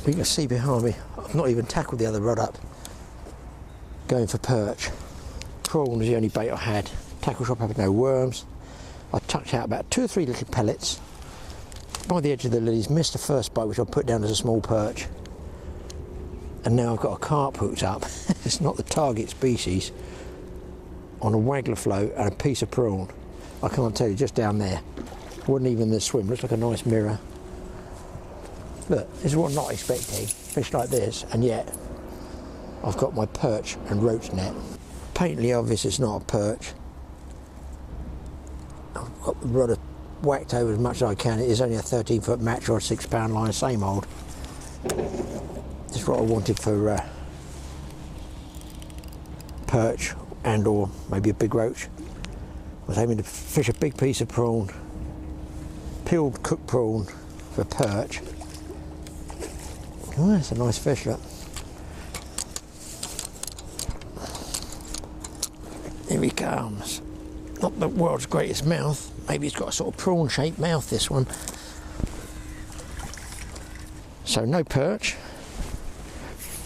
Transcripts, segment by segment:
You can see behind me, I've not even tackled the other rod up. Going for perch. Prawn was the only bait I had. Tackle shop had no worms. I tucked out about 2 or 3 little pellets by the edge of the lilies, missed the first bite which I put down as a small perch. And now I've got a carp hooked up. It's not the target species. On a waggler float and a piece of prawn. I can't tell you, just down there. Wasn't even the swim, looks like a nice mirror. Look, this is what I'm not expecting, fish like this, and yet I've got my perch and roach net. Patently obvious it's not a perch. I've got the rod whacked over as much as I can. It is only a 13-foot match or a 6-pound line, same old. This is what I wanted for perch and or maybe a big roach. I was aiming to fish a big piece of prawn, peeled cooked prawn for perch. Oh, that's a nice fish, look. Here he comes. Not the world's greatest mouth. Maybe he's got a sort of prawn-shaped mouth, this one. So no perch.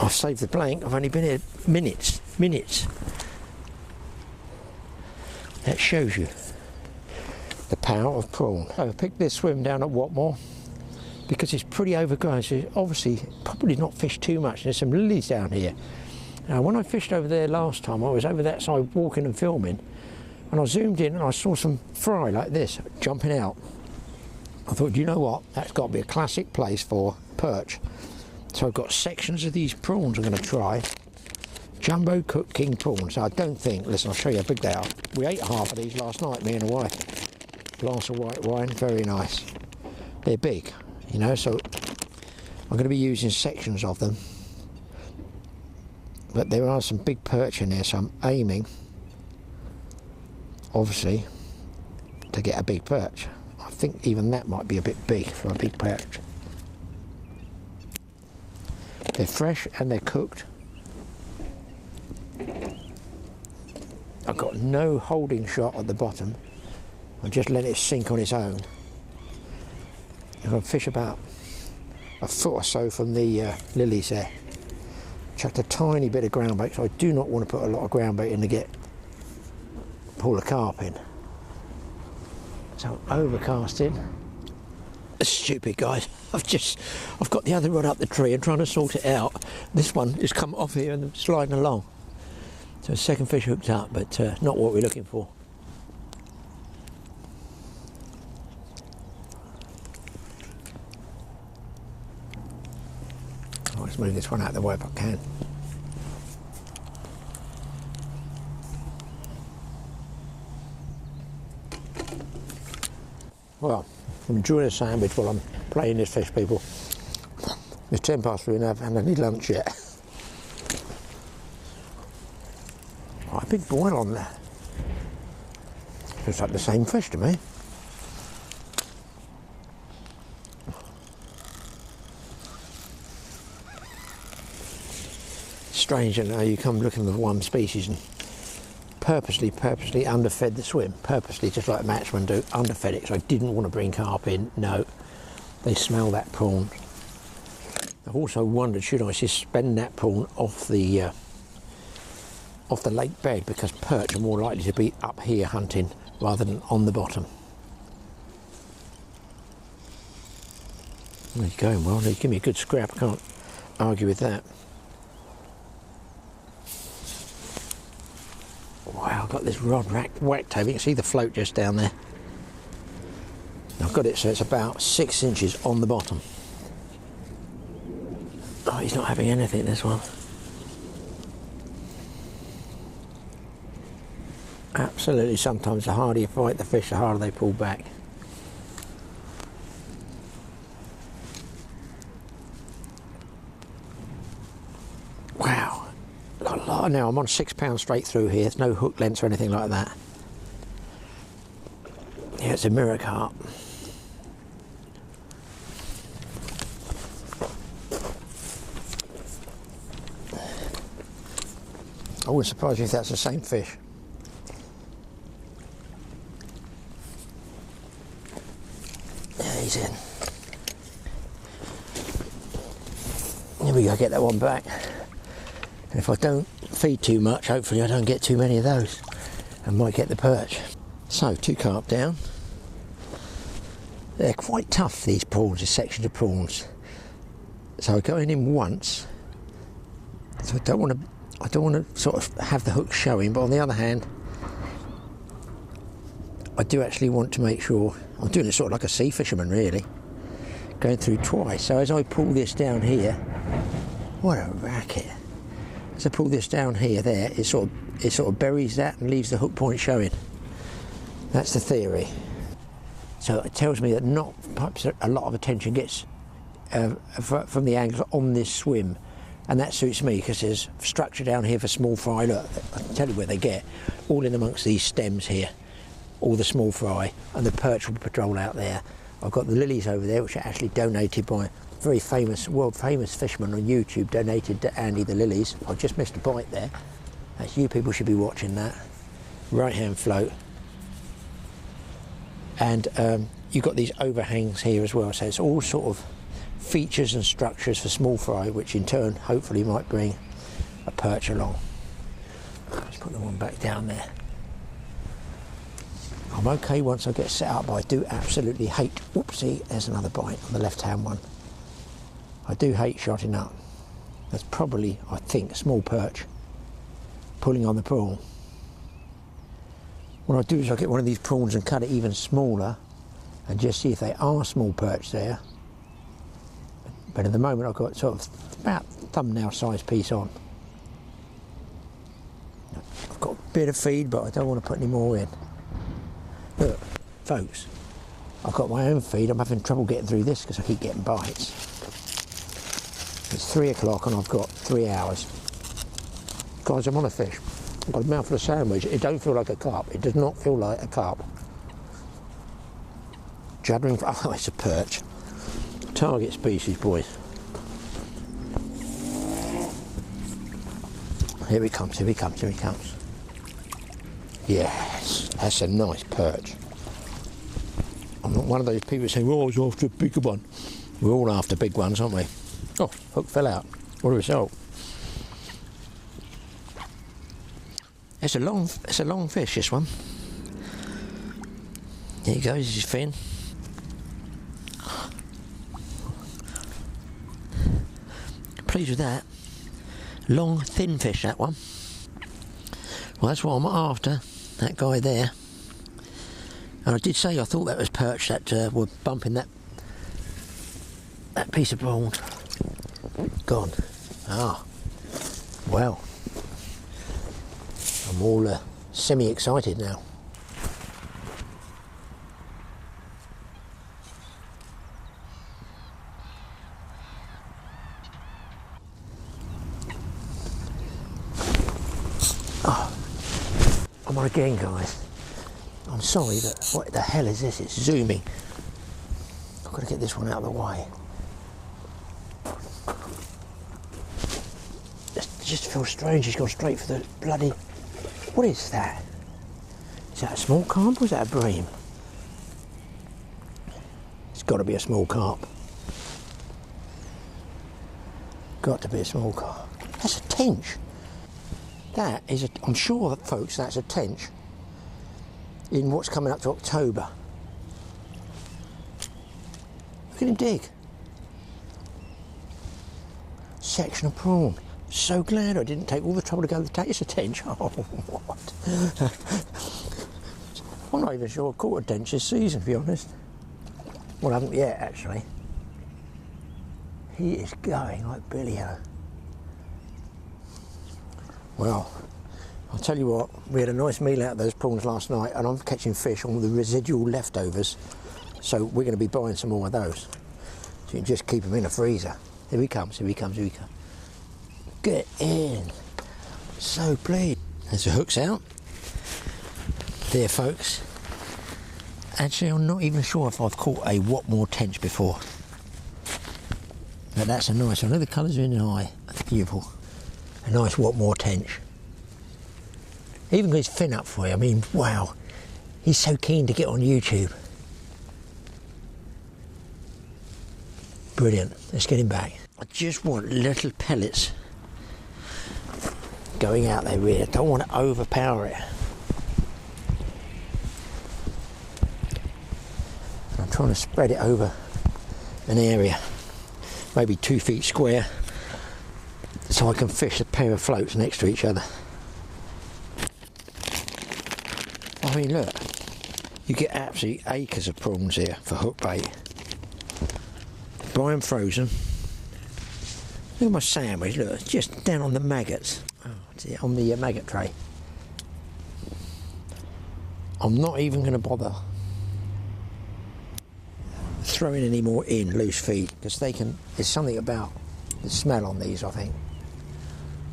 I've saved the blank. I've only been here minutes. That shows you the power of prawn. I picked this swim down at Watmore because it's pretty overgrown, so obviously probably not fished too much. There's some lilies down here. Now when I fished over there last time, I was over that side walking and filming, and I zoomed in and I saw some fry like this jumping out. I thought, you know what, that's got to be a classic place for perch. So I've got sections of these prawns I'm going to try. Jumbo cooked king prawns. I don't think, listen, I'll show you how big they are. We ate half of these last night, me and the wife. Glass of white wine, very nice. They're big, you know, so I'm going to be using sections of them. But there are some big perch in there, so I'm aiming, obviously, to get a big perch. I think even that might be a bit big for a big perch. They're fresh and they're cooked. I've got no holding shot at the bottom. I just let it sink on its own. I'm going to fish about a foot or so from the lilies there. Chucked a tiny bit of ground bait, so I do not want to put a lot of ground bait in to pull the carp in. So I'm overcasting. Stupid, guys. I've got the other rod up the tree and trying to sort it out. This one just come off here and sliding along. So a second fish hooked up, but not what we're looking for. I'll just move this one out of the way if I can. Well, I'm enjoying a sandwich while I'm playing this fish, people. It's 10 past 3 and I haven't had any lunch yet. Oh, a big boil on there. Looks like the same fish to me. Strange, you know, you come looking for one species and purposely underfed the swim. Purposely, just like matchmen do, underfed it. So I didn't want to bring carp in. No, they smell that prawn. I've also wondered, should I suspend that prawn off the lake bed, because perch are more likely to be up here hunting rather than on the bottom. Well, he's going well. He's giving me a good scrap. I can't argue with that. Wow, I've got this rod whacked over. You can see the float just down there. I've got it so it's about 6 inches on the bottom. Oh, he's not having anything, this one. Absolutely, sometimes the harder you fight the fish, the harder they pull back. Wow. Now I'm on 6 pounds straight through here. There's no hook lengths or anything like that. Yeah, it's a mirror carp. I wouldn't surprise you if that's the same fish. Yeah, he's in. we go, get that one back. And if I don't feed too much, hopefully I don't get too many of those. I might get the perch. So, 2 carp down. They're quite tough, these prawns, this section of prawns. So I go in once. So I don't want to sort of have the hook showing, but on the other hand, I do actually want to make sure I'm doing it sort of like a sea fisherman, really, going through twice. So as I pull this down here, what a racket! As I pull this down here, there, it sort of buries that and leaves the hook point showing. That's the theory. So it tells me that not perhaps a lot of attention gets from the angles on this swim, and that suits me because there's structure down here for small fry. Look, I can tell you where they get, all in amongst these stems here, all the small fry, and the perch will patrol out there. I've got the lilies over there, which are actually donated by a very famous, world famous fisherman on YouTube, donated to Andy the lilies. I just missed a bite there. That's, you people should be watching that. Right hand float. And you've got these overhangs here as well, so it's all sort of features and structures for small fry, which in turn hopefully might bring a perch along. Let's put the one back down there. I'm okay once I get set up, but I do absolutely hate, whoopsie, there's another bite on the left hand one. I do hate shotting up. That's probably, I think, a small perch pulling on the prawn. What I do is I get one of these prawns and cut it even smaller and just see if they are small perch there. But at the moment I've got sort of about thumbnail size piece on. I've got a bit of feed, but I don't want to put any more in. Look, folks, I've got my own feed. I'm having trouble getting through this because I keep getting bites. It's 3 o'clock and I've got 3 hours. Guys, I'm on a fish. I've got a mouthful of sandwich. It don't feel like a carp. It does not feel like a carp. Juddering, oh, it's a perch. Target species, boys. Here he comes, here he comes, here he comes. Yes, that's a nice perch. I'm not one of those people saying, oh, I was after a bigger one. We're all after big ones, aren't we? Oh, hook fell out. What a result. It's a long fish, this one. There he goes, his fin. Pleased with that. Long, thin fish, that one. Well, that's what I'm after, that guy there. And I did say I thought that was perch that were bumping that piece of prawn. Gone. Ah, well. I'm all semi-excited now. Oh, I'm on again, guys. I'm sorry, but what the hell is this? It's zooming. I've got to get this one out of the way. It just feels strange. He's gone straight for the bloody... What is that? Is that a small carp or is that a bream? It's got to be a small carp. Got to be a small carp. That's a tench. That is a... I'm sure, folks, that's a tench in what's coming up to October. Look at him dig. Section of prawn. So glad I didn't take all the trouble to go to the tank. It's a tench. Oh, what? I'm not even sure I've caught a tench this season, to be honest. Well, I haven't yet, actually. He is going like Billy-O. Well, I'll tell you what, we had a nice meal out of those prawns last night, and I'm catching fish on the residual leftovers, so we're going to be buying some more of those. So you can just keep them in a freezer. Here he comes, here he comes, here he comes. Get in. So pleased. There's the hooks out. There, folks. Actually, I'm not even sure if I've caught a Watmore tench before. But that's a nice one. Look at the colours in the eye. That's beautiful. A nice Watmore tench. Even got his fin up for you. I mean, wow. He's so keen to get on YouTube. Brilliant. Let's get him back. I just want little pellets going out there really. I don't want to overpower it. I'm trying to spread it over an area, maybe 2 feet square, so I can fish a pair of floats next to each other. I mean, look, you get absolutely acres of prawns here for hook bait. Buy them frozen. Look at my sandwich, look, it's just down on the maggots. Oh, it's on the maggot tray. I'm not even going to bother throwing any more in loose feed, because they can, there's something about the smell on these, I think.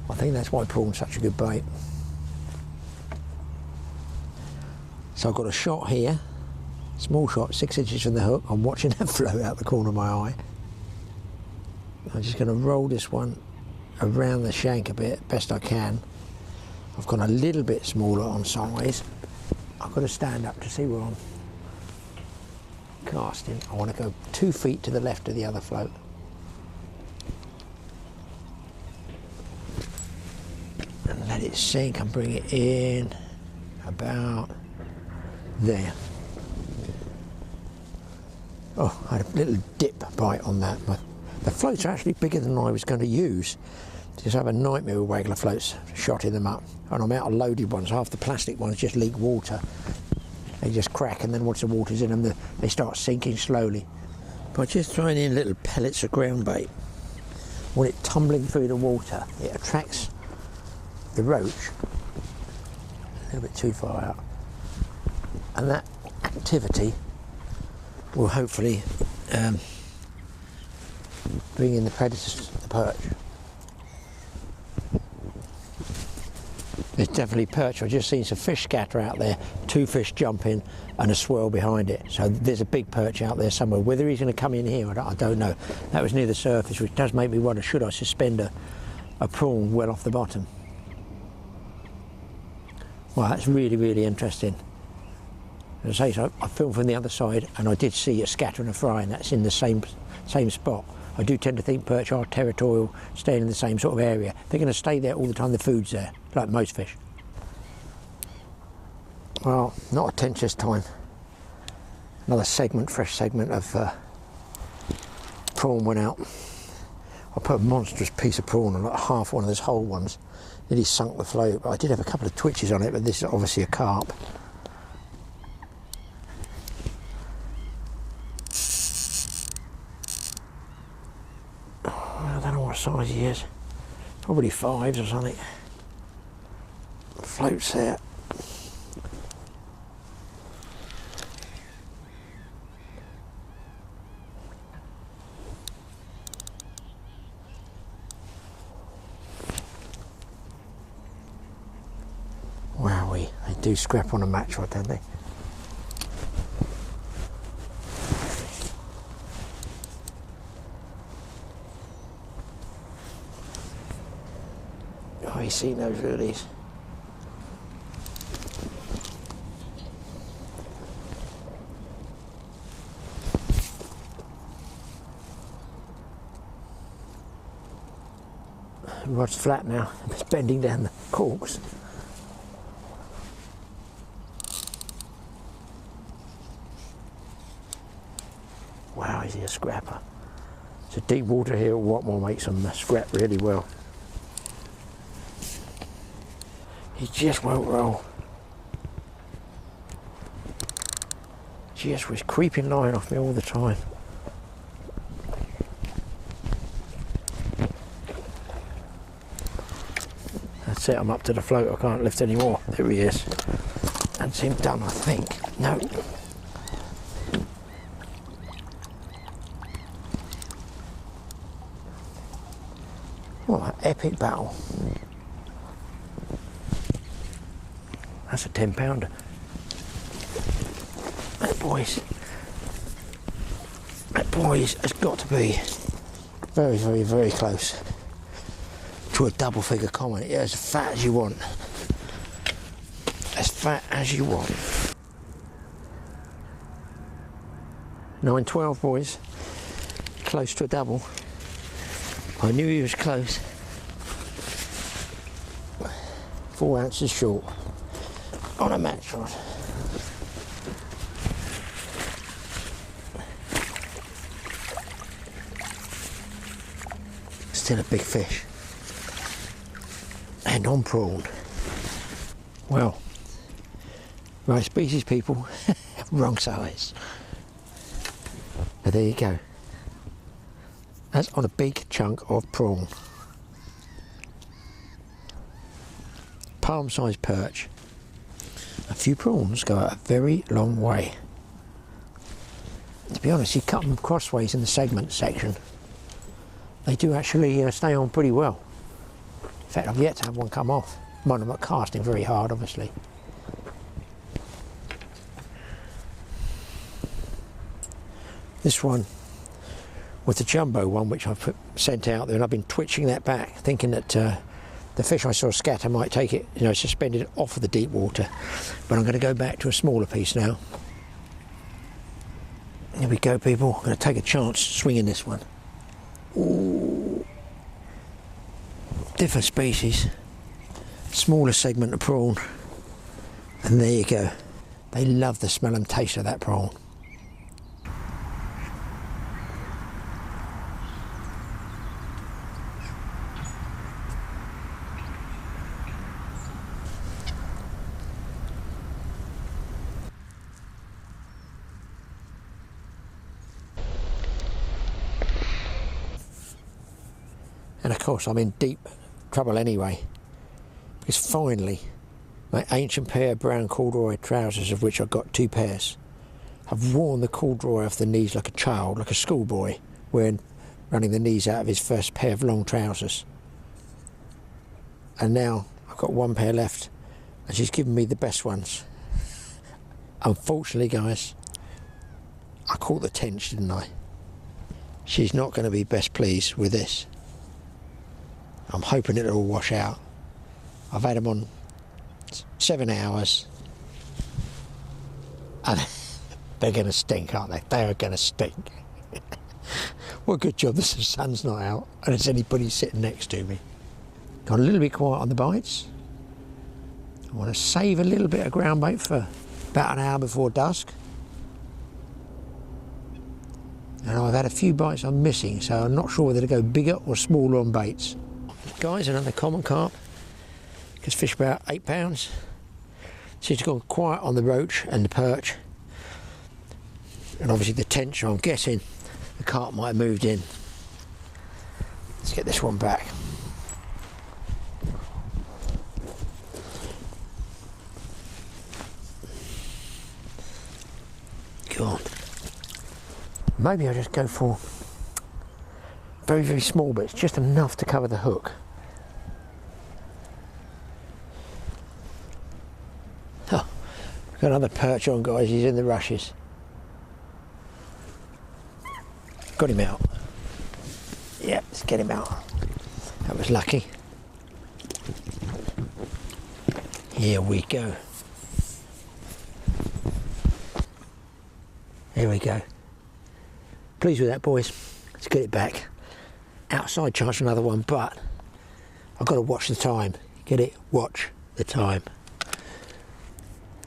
I think that's why prawn's such a good bait. So I've got a shot here, small shot, 6 inches from the hook. I'm watching that float out the corner of my eye. I'm just going to roll this one around the shank a bit, best I can. I've gone a little bit smaller on size. I've got to stand up to see where I'm casting. I want to go 2 feet to the left of the other float. And let it sink and bring it in about there. Oh, I had a little dip bite on that. The floats are actually bigger than I was going to use. Just have a nightmare with waggler floats, shotting them up. And I'm out of loaded ones. Half the plastic ones just leak water. They just crack, and then once the water's in them, they start sinking slowly. By just throwing in little pellets of ground bait, when it's tumbling through the water, it attracts the roach a little bit too far out. And that activity will hopefully bring in the predators, the perch. There's definitely perch. I've just seen some fish scatter out there, 2 fish jumping and a swirl behind it. So there's a big perch out there somewhere. Whether he's going to come in here, I don't know. That was near the surface, which does make me wonder, should I suspend a prawn well off the bottom? Well, that's really, really interesting. As I say, so I filmed from the other side, and I did see a scatter and a fry, and that's in the same spot. I do tend to think perch are territorial, staying in the same sort of area. They're going to stay there all the time the food's there, like most fish. Well, not a tench this time. Another segment, fresh segment of prawn went out. I put a monstrous piece of prawn on, like half one of those whole ones. Nearly sunk the float, but I did have a couple of twitches on it, but this is obviously a carp. I don't know what size he is. Probably 5s or something. Floats there. Wowee, they do scrap on a match rod, don't they? Oh, you've seen those release. The rod's flat now, it's bending down the corks. Wow, is he a scrapper? It's a deep water here at Watmore, makes them scrap really well. He just won't roll. Just was creeping line off me all the time. That's it, I'm up to the float, I can't lift any more. There he is. That's him done, I think. No. What an epic battle. That's a 10-pounder. That boys has got to be very, very, very close to a double figure common. Yeah, as fat as you want. As fat as you want. 9-12, boys. Close to a double. I knew he was close. 4 ounces short on a match rod. Still a big fish. And on prawn. Well, right species, people. Wrong size. But there you go. That's on a big chunk of prawn. Palm-sized perch. A few prawns go a very long way. To be honest, you cut them crossways in the segment section. They do actually stay on pretty well. In fact, I've yet to have one come off. Mind, I'm not casting very hard, obviously. This one was the jumbo one, which I've sent out there, and I've been twitching that back, thinking that the fish I saw scatter might take it, you know, suspended off of the deep water. But I'm going to go back to a smaller piece now. Here we go, people. I'm going to take a chance swinging this one. Ooh. Different species. Smaller segment of prawn. And there you go. They love the smell and taste of that prawn. And of course I'm in deep trouble anyway, because finally my ancient pair of brown corduroy trousers, of which I've got 2 pairs, have worn the corduroy off the knees like a child, like a schoolboy, running the knees out of his first pair of long trousers. And now I've got 1 pair left, and she's given me the best ones. Unfortunately, guys, I caught the tench, didn't I? She's not going to be best pleased with this. I'm hoping it'll all wash out. I've had them on 7 hours. And they're going to stink, aren't they? They are going to stink. What a good job the sun's not out and there's anybody sitting next to me. Got a little bit quiet on the bites. I want to save a little bit of ground bait for about an hour before dusk. And I've had a few bites I'm missing, so I'm not sure whether to go bigger or smaller on baits. Guys, another common carp. Just fished about 8 pounds. Seems to go quiet on the roach and the perch. And obviously the tench, I'm guessing the carp might have moved in. Let's get this one back. Go on. Maybe I'll just go for very, very small bits, just enough to cover the hook. Oh, got another perch on, guys. He's in the rushes. Got him out. Yeah, let's get him out. That was lucky. Here we go. Here we go. Pleased with that, boys. Let's get it back. Outside chance for another one, but I've got to watch the time. Get it? Watch the time.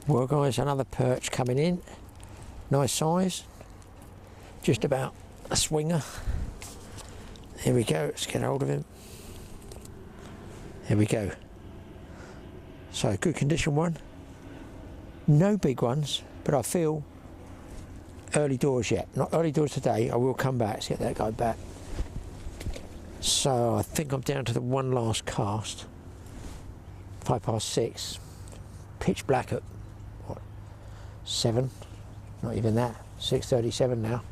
Well, guys, another perch coming in. Nice size. Just about a swinger. Here we go. Let's get hold of him. Here we go. So, good condition one. No big ones, but I feel early doors yet. Not early doors today. I will come back. Let's get that guy back. So I think I'm down to the one last cast. 6:05. Pitch black at what? 7? Not even that. 6:37 now.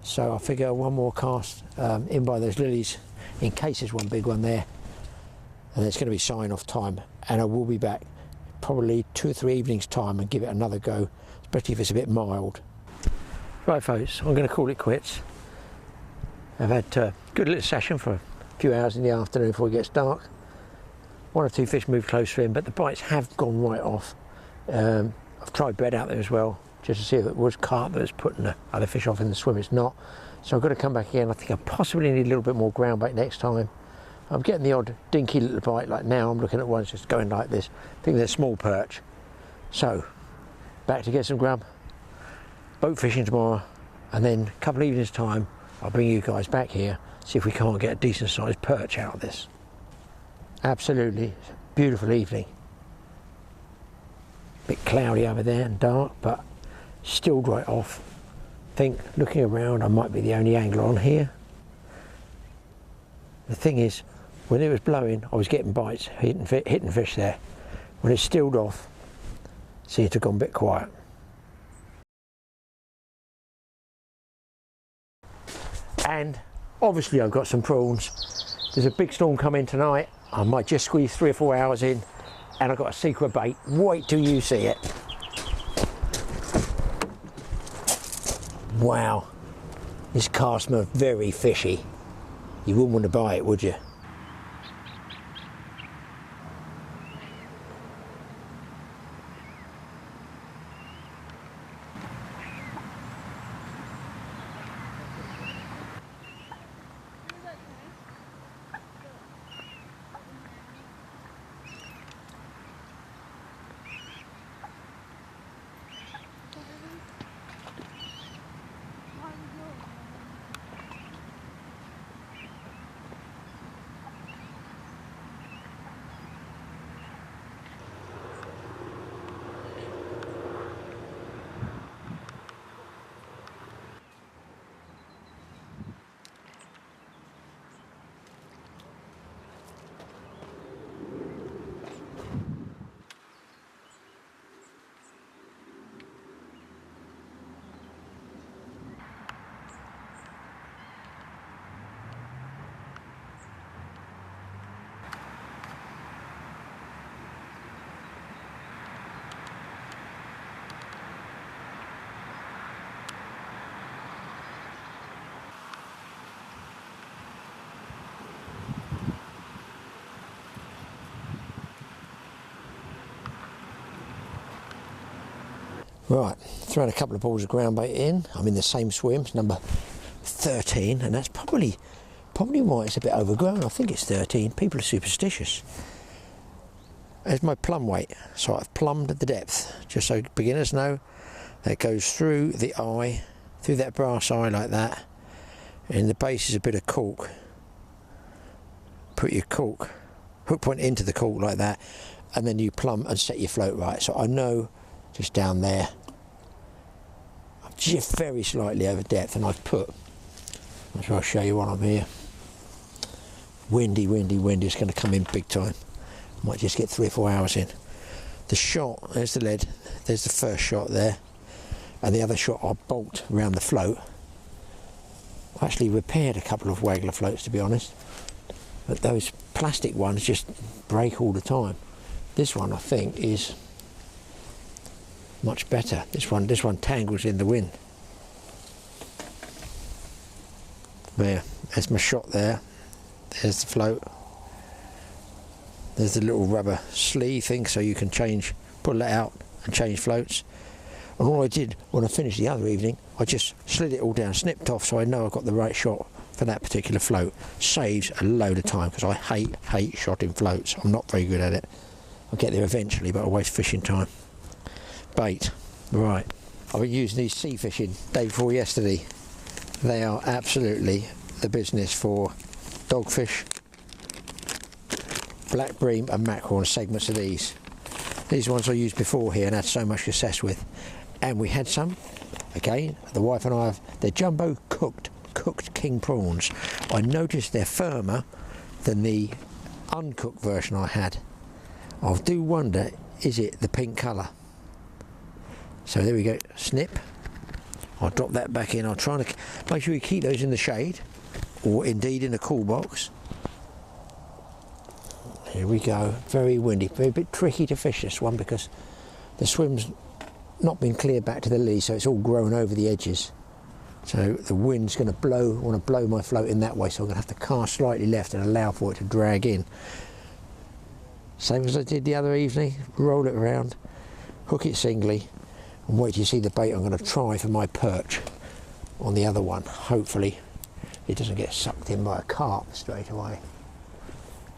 So I figure one more cast in by those lilies, in case there's one big one there. And it's going to be sign off time. And I will be back probably 2 or 3 evenings time and give it another go, especially if it's a bit mild. Right, folks, I'm going to call it quits. I've had a good little session for a few hours in the afternoon before it gets dark. 1 or 2 fish moved closer in, but the bites have gone right off. I've tried bread out there as well, just to see if it was carp that was putting the other fish off in the swim. It's not. So I've got to come back again. I think I possibly need a little bit more ground bait next time. I'm getting the odd dinky little bite, like now I'm looking at ones just going like this. I think they're small perch. So, back to get some grub, boat fishing tomorrow, and then a couple of evenings time, I'll bring you guys back here, see if we can't get a decent sized perch out of this. Absolutely beautiful evening. Bit cloudy over there and dark, but still right off. Think, looking around, I might be the only angler on here. The thing is, when it was blowing, I was getting bites, hitting fish there. When it stilled off, seemed to have gone a bit quiet. And obviously I've got some prawns. There's a big storm coming tonight. I might just squeeze 3 or 4 hours in, and I've got a secret bait. Wait till you see it. Wow, this cast smells very fishy. You wouldn't want to buy it, would you? Right, thrown a couple of balls of ground bait in. I'm in the same swims, number 13, and that's probably why it's a bit overgrown. I think it's 13. People are superstitious. There's my plumb weight. So I've plumbed the depth, just so beginners know. That goes through the eye, through that brass eye like that. And the base is a bit of cork. Put your cork, hook point into the cork like that, and then you plumb and set your float right. So I know just down there, I'm just very slightly over depth, and I've put, I'll show you what I'm here. Windy, windy, windy. It's going to come in big time. Might just get 3 or 4 hours in. The shot, there's the lead, there's the first shot there, and the other shot I bolt around the float. I actually repaired a couple of waggler floats, to be honest, but those plastic ones just break all the time. This one, I think, is much better. This one tangles in the wind. There's my shot there. There's the float. There's the little rubber sleeve thing, so you can pull that out and change floats. And all I did when I finished the other evening, I just slid it all down, snipped off, so I know I got the right shot for that particular float. Saves a load of time, because I hate shotting floats. I'm not very good at it. I'll get there eventually, but I waste fishing time. Bait, right. I've been using these sea fishing day before yesterday. They are absolutely the business for dogfish, black bream and mackerel, and segments of these. These ones I used before here and had so much success with. And we had some, again, the wife and I have, they're jumbo cooked king prawns. I noticed they're firmer than the uncooked version I had. I do wonder, is it the pink colour? So there we go, snip. I'll drop that back in. I'll try to make sure you keep those in the shade, or indeed in a cool box. Here we go, very windy, very bit tricky to fish this one, because the swim's not been cleared back to the lee, so it's all grown over the edges. So the wind's going to want to blow my float in that way, so I'm going to have to cast slightly left and allow for it to drag in. Same as I did the other evening, roll it around, hook it singly, and wait till you see the bait I'm going to try for my perch. on the other one. Hopefully it doesn't get sucked in by a carp straight away.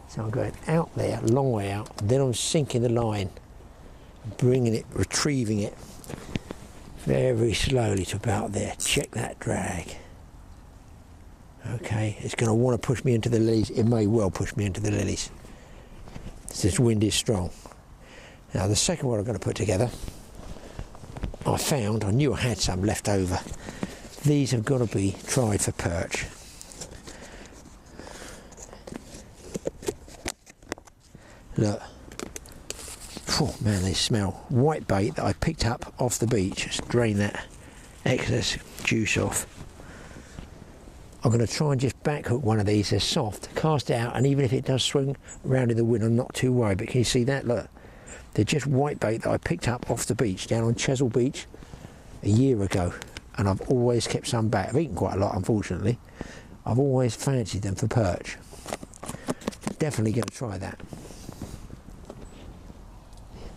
So I'm going out there, a long way out, then I'm sinking the line, bringing it, retrieving it very slowly to about there. Check that drag. Okay, it's going to want to push me into the lilies. It may well push me into the lilies. This wind is strong. Now the second one I'm going to put together, I knew I had some left over. These have got to be tried for perch. Look. Oh man, they smell. White bait that I picked up off the beach. Just drain that excess juice off. I'm going to try and just back hook one of these. They're soft. Cast it out, and even if it does swing around in the wind, I'm not too worried. But can you see that? Look. They're just white bait that I picked up off the beach down on Chesil Beach a year ago. And I've always kept some back. I've eaten quite a lot, unfortunately. I've always fancied them for perch. Definitely going to try that.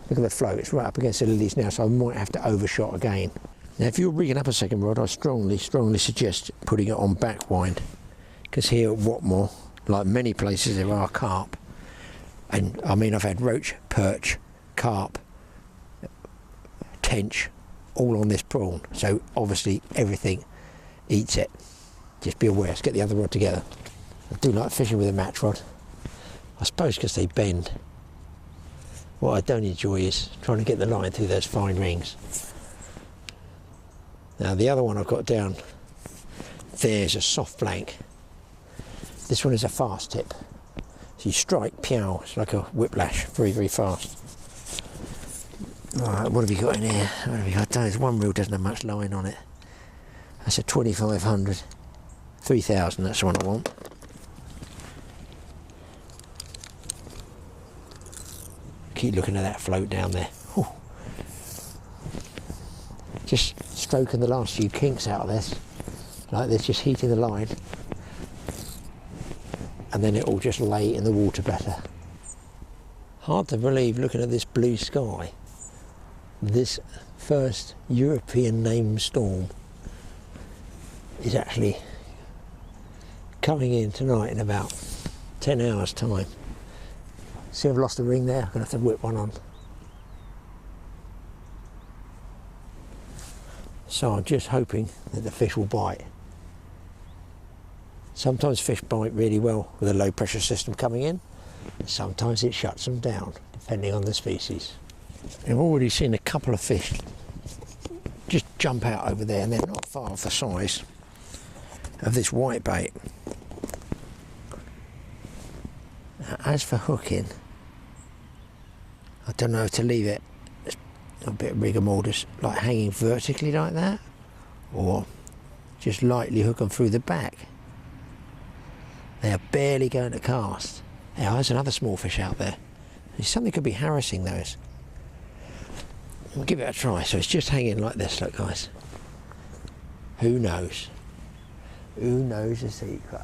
Look at the float, it's right up against the lilies now, so I might have to overshot again. Now if you're rigging up a second rod, I strongly suggest putting it on back wind, because here at Watmore, like many places, there are carp. And I mean, I've had roach, perch, carp, tench, all on this prawn, so obviously everything eats it. Just be aware. Let's get the other rod together. I do like fishing with a match rod, I suppose because they bend. What I don't enjoy is trying to get the line through those fine rings. Now the other one I've got down, there's a soft blank. This one is a fast tip. So you strike, pow, it's like a whiplash, very, very fast. Alright, what have you got in here? What have you got? There's one reel, doesn't have much line on it. That's a 2500. 3000, that's the one I want. Keep looking at that float down there. Whew. Just stroking the last few kinks out of this, like this, just heating the line, and then it will just lay in the water better. Hard to believe, looking at this blue sky, this first European named storm is actually coming in tonight in about 10 hours time. See, I've lost a ring there. I'm going to have to whip one on. So I'm just hoping that the fish will bite. Sometimes fish bite really well with a low pressure system coming in. Sometimes it shuts them down, depending on the species. I've already seen a couple of fish just jump out over there, and they're not far off the size of this white bait. As for hooking, I don't know if to leave it a bit of rigor mortis, like hanging vertically like that, or just lightly hook them through the back. They are barely going to cast. Now, there's another small fish out there. Something could be harassing those. We'll give it a try. So it's just hanging like this, look guys. Who knows? Who knows the secret?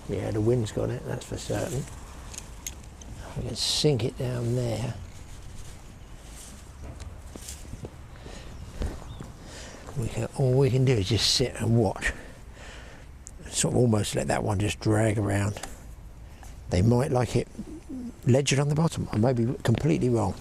Yeah, the wind's got it, that's for certain. We can sink it down there. All we can do is just sit and watch. Sort of almost let that one just drag around. They might like it ledgered on the bottom. I may be completely wrong.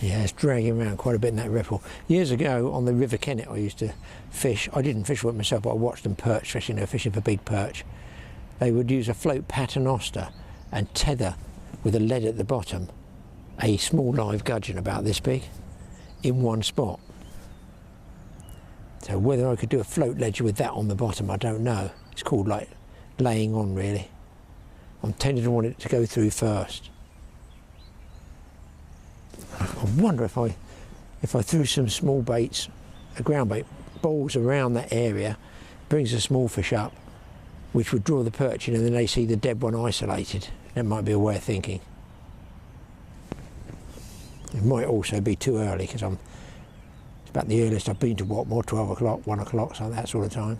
Yeah, it's dragging around quite a bit in that ripple. Years ago on the River Kennet I used to fish. I didn't fish with it myself, but I watched them perch fishing. They were fishing for big perch. They would use a float paternoster and tether with a lead at the bottom a small live gudgeon about this big in one spot. So whether I could do a float ledger with that on the bottom, I don't know. It's called like laying on really. I'm tending to want it to go through first. I wonder if I threw some small baits, a ground bait, balls around that area, brings a small fish up, which would draw the perch in, and then they see the dead one isolated. That might be a way of thinking. It might also be too early because I'm About the earliest I've been to Watmore, 12 o'clock, 1 o'clock, so that sort of time.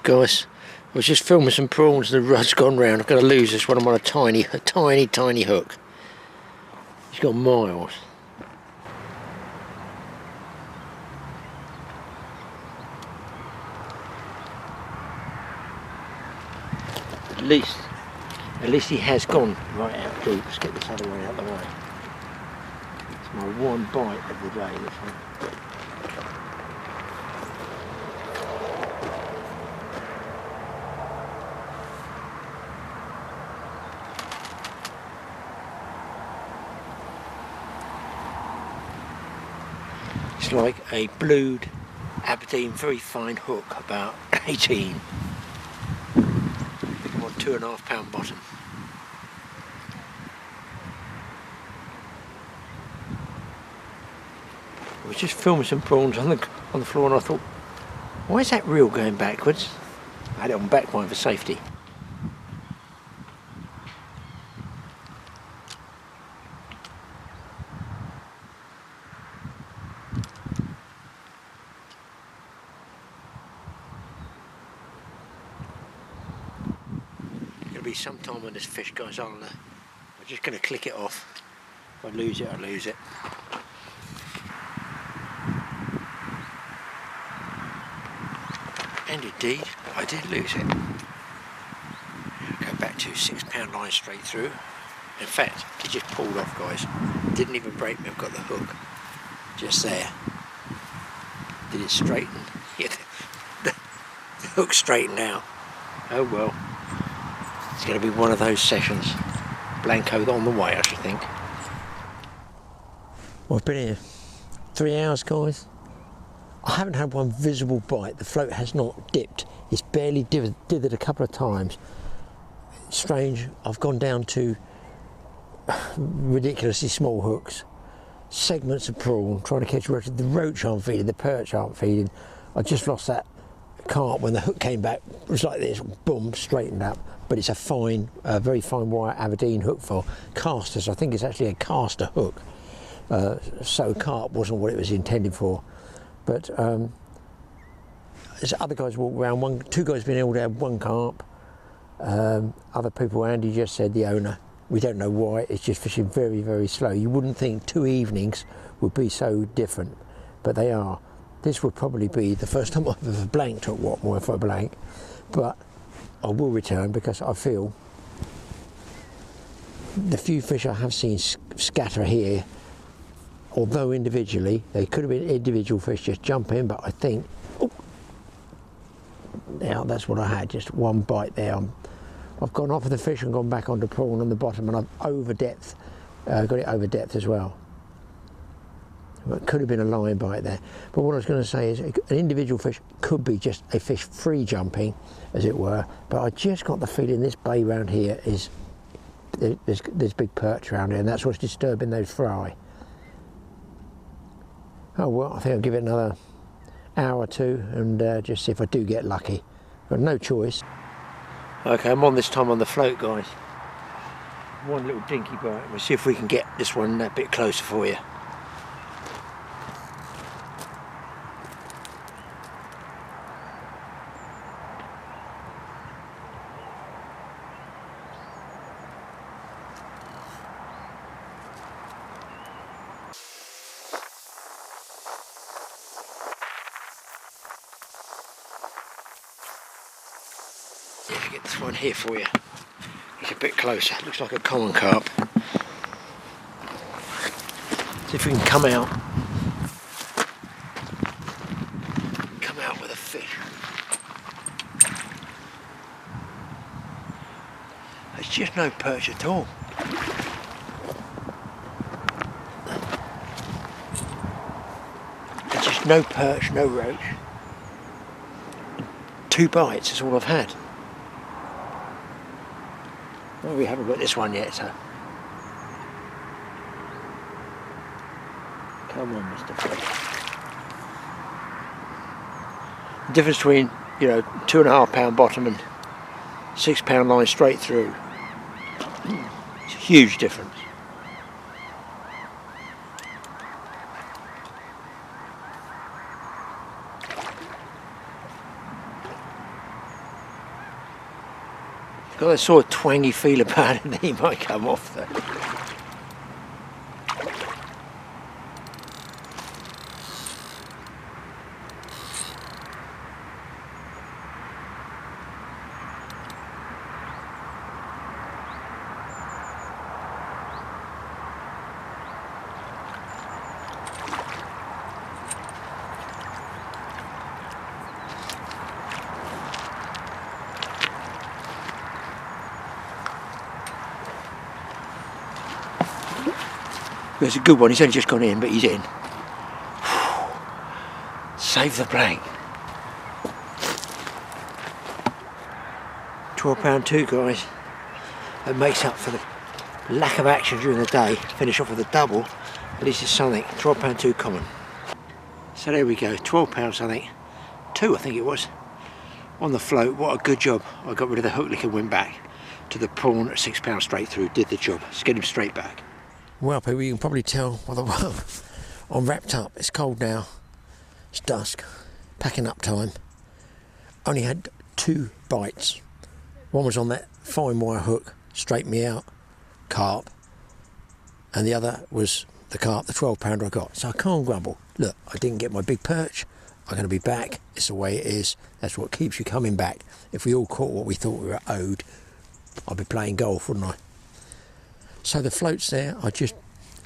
Guys, I was just filming some prawns and the rod's gone round. I'm going to lose this one. I'm on a tiny hook. He's got miles. At least he has gone right out deep. Let's get this other one out of the way. It's my one bite of the day, this one. It's like a blued Aberdeen very fine hook, about 18. I think I'm on 2.5 pound bottom. I was just filming some prawns on the floor, and I thought, why is that reel going backwards? I had it on back line for safety. Be sometime when this fish goes on there. I'm just going to click it off. If I lose it, I lose it. And indeed, I did lose it. Go back to 6 pound line straight through. In fact, it just pulled off, guys. Didn't even break me. I've got the hook just there. Did it straighten? Yeah, the hook straightened out. Oh well. It's going to be one of those sessions. Blanco on the way, I should think. Well, I've been here 3 hours, guys. I haven't had one visible bite. The float has not dipped. It's barely dithered a couple of times. It's strange. I've gone down to ridiculously small hooks. Segments of prawn, trying to catch roach. The roach aren't feeding, the perch aren't feeding. I just lost that carp when the hook came back. It was like this, boom, straightened up. But it's a fine, very fine wire Aberdeen hook for casters. I think it's actually a caster hook. So carp wasn't what it was intended for. But as other guys walk around, two guys been able to have one carp. Other people, Andy just said, the owner, we don't know why, it's just fishing very, very slow. You wouldn't think 2 evenings would be so different, but they are. This would probably be the first time I've ever blanked at Watmore for a blank, but I will return because I feel the few fish I have seen scatter here, although individually, they could have been individual fish just jump in, but I think, oh, now that's what I had, just one bite there. I've gone off of the fish and gone back onto prawn on the bottom, and I've over depth, got it over depth as well. It could have been a line bite there. But what I was going to say is an individual fish could be just a fish free jumping, as it were. But I just got the feeling this bay round here is, there's big perch around here, and that's what's disturbing those fry. Oh well, I think I'll give it another hour or two and just see if I do get lucky. Got no choice. Okay, I'm on this time on the float, guys. One little dinky bite. We'll see if we can get this one a bit closer for you. Yeah, get this one here for you. It's a bit closer. It looks like a common carp. See if we can come out with a fish. There's just no perch at all. No perch, no roach. 2 bites is all I've had. Well, we haven't got this one yet, so. Come on, Mr. Perch. The difference between, you know, 2.5 pound bottom and 6 pound line straight through. It's a huge difference. Got a sort of twangy feel about it, and he might come off there. It's a good one, he's only just gone in, but he's in. Save the blank. 12 pound 2, guys. That makes up for the lack of action during the day. Finish off with a double. At least it's something. 12 pound 2 common. So there we go, 12 pound something. 2 I think it was. On the float, what a good job. I got rid of the hook lick and went back to the prawn at 6 pound straight through. Did the job. Let's get him straight back. Well, people, you can probably tell by the way I'm wrapped up. It's cold now. It's dusk. Packing up time. Only had 2 bites. One was on that fine wire hook, straightened me out, carp. And the other was the carp, the 12 pounder I got. So I can't grumble. Look, I didn't get my big perch. I'm going to be back. It's the way it is. That's what keeps you coming back. If we all caught what we thought we were owed, I'd be playing golf, wouldn't I? So the floats there are just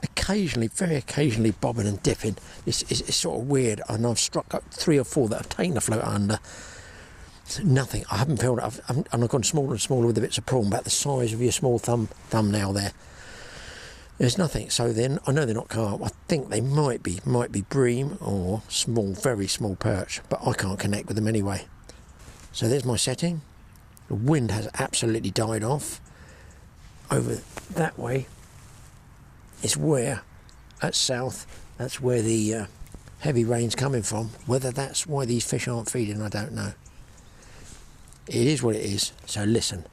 occasionally, very occasionally bobbing and dipping. It's sort of weird, and I've struck up 3 or 4 that have taken the float under. Nothing. I haven't felt it. And I've gone smaller and smaller with the bits of prawn, about the size of your small thumbnail there. There's nothing. So then I know they're not carp. I think they might be bream or small, very small perch, but I can't connect with them anyway. So there's my setting. The wind has absolutely died off. Over that way is where, at south, that's where the heavy rain's coming from. Whether that's why these fish aren't feeding, I don't know. It is what it is. So listen,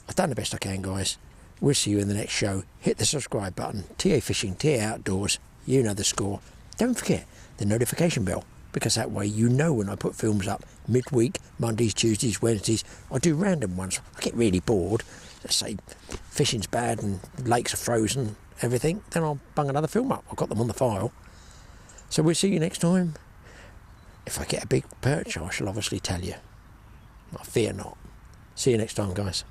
I've done the best I can, guys. We'll see you in the next show. Hit the subscribe button. TA Fishing, TA Outdoors. You know the score. Don't forget the notification bell, because that way you know when I put films up midweek, Mondays, Tuesdays, Wednesdays. I do random ones. I get really bored. Let's say fishing's bad and lakes are frozen, everything, then I'll bung another film up. I've got them on the file. So we'll see you next time. If I get a big perch, I shall obviously tell you. I fear not. See you next time, guys.